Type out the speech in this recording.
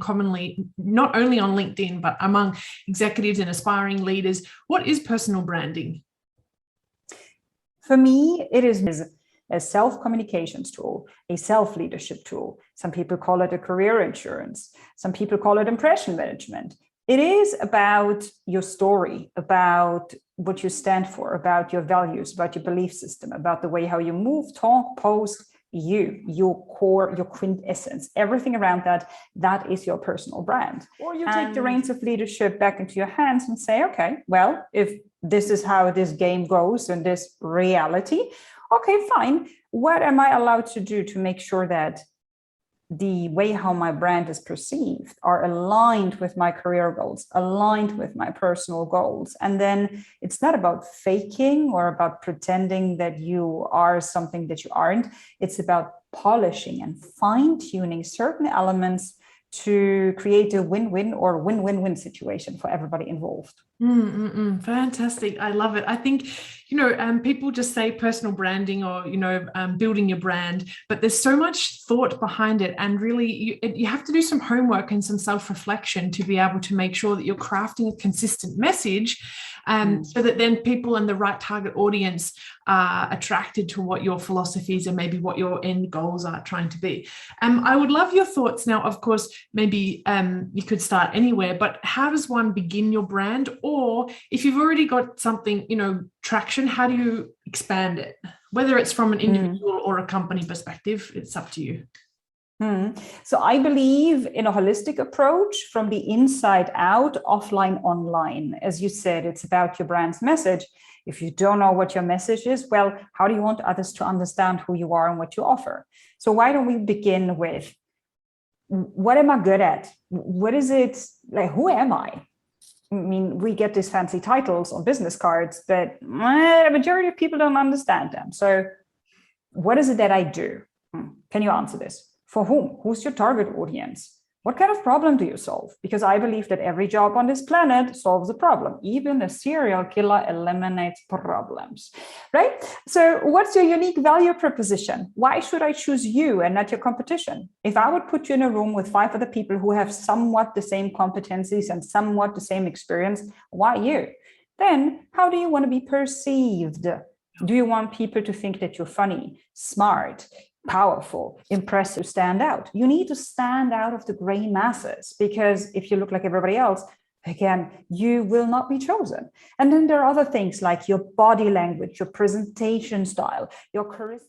commonly, not only on LinkedIn, but among executives and aspiring leaders. What is personal branding? For me, it is a self-communications tool, a self-leadership tool. Some people call it a career insurance. Some people call it impression management. It is about your story, about what you stand for, about your values, about your belief system, about the way how you move, talk, pose, your core, your quintessence, everything around that, that is your personal brand. Or you take the reins of leadership back into your hands and say, okay, well, if this is how this game goes and this reality, okay, fine. What am I allowed to do to make sure that the way how my brand is perceived are aligned with my career goals, aligned with my personal goals? And then it's not about faking or about pretending that you are something that you aren't. It's about polishing and fine-tuning certain elements to create a win-win or win-win-win situation for everybody involved. Fantastic. I love it. I think, people just say personal branding or, building your brand, but there's so much thought behind it. And really, you have to do some homework and some self-reflection to be able to make sure that you're crafting a consistent message, so that then people in the right target audience are attracted to what your philosophies and maybe what your end goals are trying to be. I would love your thoughts now. Of course, maybe you could start anywhere, but how does one begin your brand? Or if you've already got something, traction, how do you expand it? Whether it's from an individual or a company perspective, it's up to you. So I believe in a holistic approach from the inside out, offline, online. As you said, it's about your brand's message. If you don't know what your message is, well, how do you want others to understand who you are and what you offer? So why don't we begin with, what am I good at? What is it, like, who am I? I mean, we get these fancy titles on business cards, but the majority of people don't understand them. So what is it that I do? Can you answer this? For whom? Who's your target audience? What kind of problem do you solve? Because I believe that every job on this planet solves a problem. Even a serial killer eliminates problems, right? So what's your unique value proposition? Why should I choose you and not your competition? If I would put you in a room with 5 other people who have somewhat the same competencies and somewhat the same experience, why you? Then how do you want to be perceived? Do you want people to think that you're funny, smart, powerful, impressive, stand out? You need to stand out of the gray masses, because if you look like everybody else, again, you will not be chosen. And then there are other things like your body language, your presentation style, your charisma.